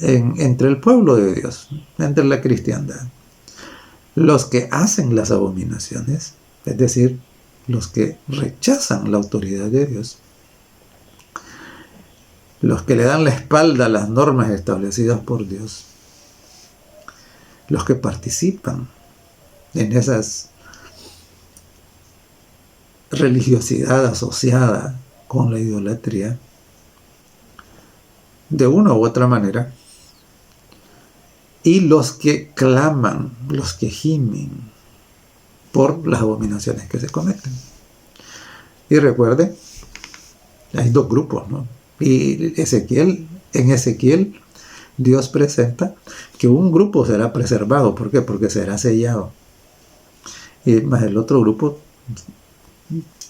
entre el pueblo de Dios, entre la cristiandad. Los que hacen las abominaciones, es decir, los que rechazan la autoridad de Dios, los que le dan la espalda a las normas establecidas por Dios, los que participan en esas religiosidad asociada con la idolatría, de una u otra manera, y los que claman, los que gimen por las abominaciones que se cometen. Y recuerde, hay dos grupos, ¿no? Y en Ezequiel, Dios presenta que un grupo será preservado. ¿Por qué? Porque será sellado. Y más el otro grupo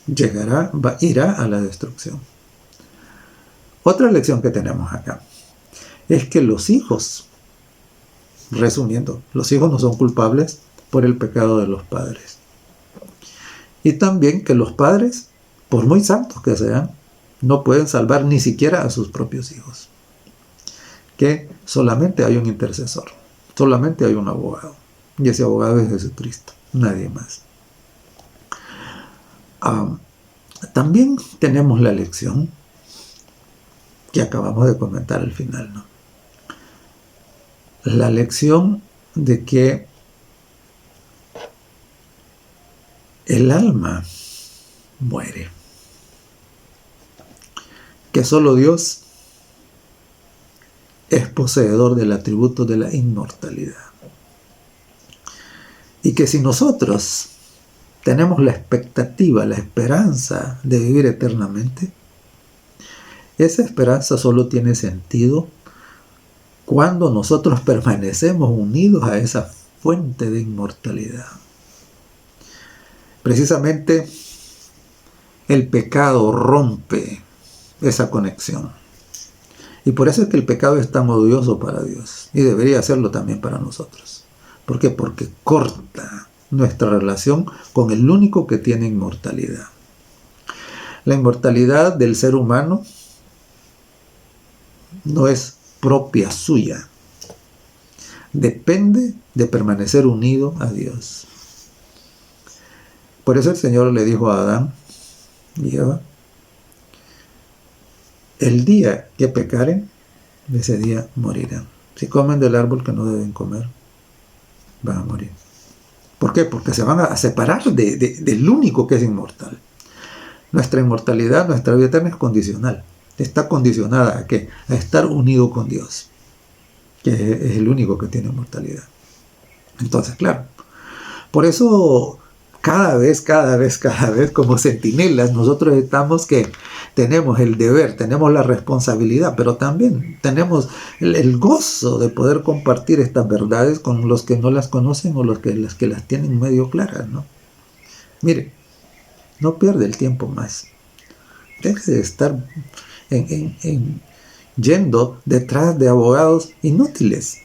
irá a la destrucción. Otra lección que tenemos acá es que los hijos, resumiendo, los hijos no son culpables por el pecado de los padres. Y también que los padres, por muy santos que sean, no pueden salvar ni siquiera a sus propios hijos. Que solamente hay un intercesor, solamente hay un abogado. Y ese abogado es Jesucristo, nadie más. También tenemos la lección que acabamos de comentar al final, ¿no? La lección de que el alma muere, que solo Dios es poseedor del atributo de la inmortalidad, y que si nosotros tenemos la expectativa, la esperanza de vivir eternamente, esa esperanza solo tiene sentido cuando nosotros permanecemos unidos a esa fuente de inmortalidad. Precisamente el pecado rompe esa conexión. Y por eso es que el pecado es tan odioso para Dios, y debería serlo también para nosotros. ¿Por qué? Porque corta nuestra relación con el único que tiene inmortalidad. La inmortalidad del ser humano no es propia suya. Depende de permanecer unido a Dios. Por eso el Señor le dijo a Adán y Eva: el día que pecaren, ese día morirán. Si comen del árbol que no deben comer, van a morir. ¿Por qué? Porque se van a separar del único que es inmortal. Nuestra inmortalidad, nuestra vida eterna es condicional. Está condicionada ¿a qué? A estar unido con Dios, que es el único que tiene inmortalidad. Entonces, claro, por eso cada vez, como centinelas, nosotros tenemos el deber, tenemos la responsabilidad, pero también tenemos el gozo de poder compartir estas verdades con los que no las conocen o las que las tienen medio claras, ¿no? Mire, no pierde el tiempo más. Deje de estar yendo detrás de abogados inútiles.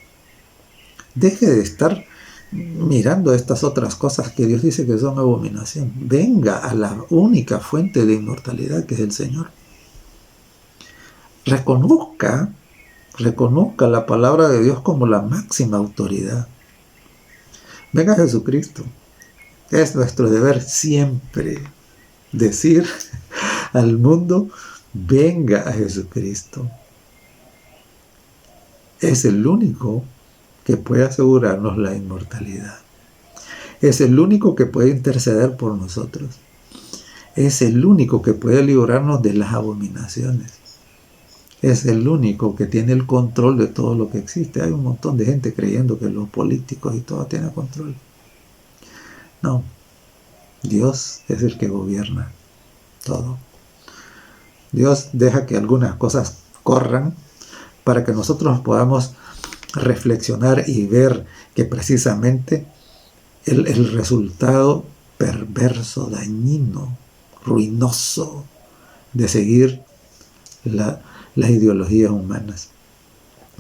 Deje de estar mirando estas otras cosas que Dios dice que son abominación. Venga a la única fuente de inmortalidad, que es el Señor. Reconozca la palabra de Dios como la máxima autoridad. Venga a Jesucristo. Es nuestro deber siempre decir al mundo: venga a Jesucristo. Es el único que puede asegurarnos la inmortalidad. Es el único que puede interceder por nosotros. Es el único que puede librarnos de las abominaciones. Es el único que tiene el control de todo lo que existe. Hay un montón de gente creyendo que los políticos y todo tienen control. No, Dios es el que gobierna todo. Dios deja que algunas cosas corran para que nosotros podamos reflexionar y ver que precisamente el resultado perverso, dañino, ruinoso de seguir las ideologías humanas,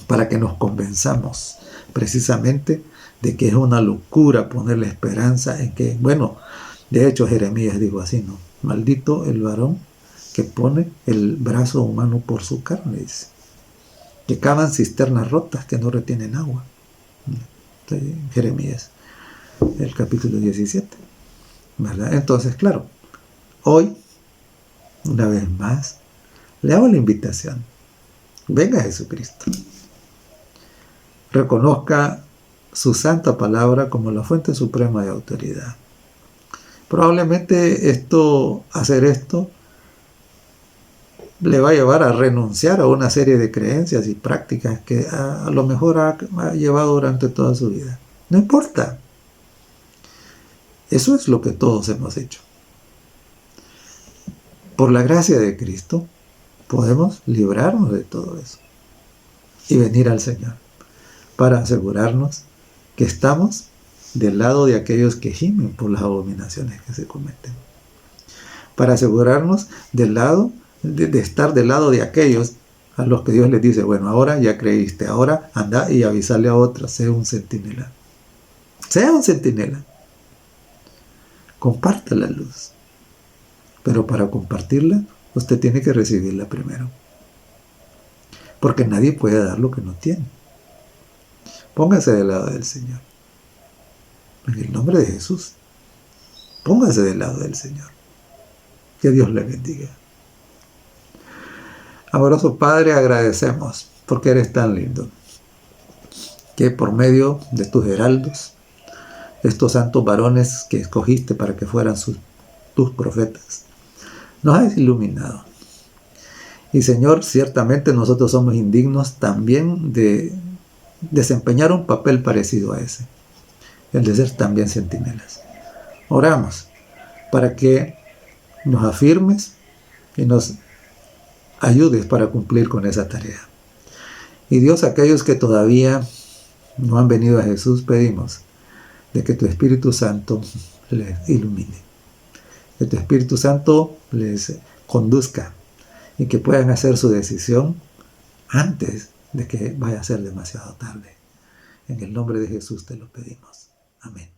para que nos convenzamos precisamente de que es una locura poner la esperanza en que, bueno, de hecho Jeremías dijo así, ¿no? Maldito el varón que pone el brazo humano por su carne, dice. Que cavan cisternas rotas que no retienen agua. Jeremías, el capítulo 17. ¿Verdad? Entonces, claro, hoy, una vez más, le hago la invitación. Venga a Jesucristo. Reconozca su santa palabra como la fuente suprema de autoridad. Probablemente hacer esto le va a llevar a renunciar a una serie de creencias y prácticas que a lo mejor ha llevado durante toda su vida. No importa. Eso es lo que todos hemos hecho. Por la gracia de Cristo podemos librarnos de todo eso y venir al Señor para asegurarnos que estamos del lado de aquellos que gimen por las abominaciones que se cometen. Para asegurarnos de estar del lado de aquellos a los que Dios les dice: bueno, ahora ya creíste, ahora anda y avisarle a otros, sea un centinela. Sea un centinela. Comparte la luz. Pero para compartirla, usted tiene que recibirla primero. Porque nadie puede dar lo que no tiene. Póngase del lado del Señor. En el nombre de Jesús. Póngase del lado del Señor. Que Dios le bendiga. Amoroso Padre, agradecemos porque eres tan lindo, que por medio de tus heraldos, estos santos varones que escogiste para que fueran tus profetas, nos has iluminado. Y Señor, ciertamente nosotros somos indignos también de desempeñar un papel parecido a ese, el de ser también centinelas. Oramos para que nos afirmes y nos ayudes para cumplir con esa tarea. Y Dios, aquellos que todavía no han venido a Jesús, pedimos de que tu Espíritu Santo les ilumine, que tu Espíritu Santo les conduzca y que puedan hacer su decisión antes de que vaya a ser demasiado tarde. En el nombre de Jesús te lo pedimos. Amén.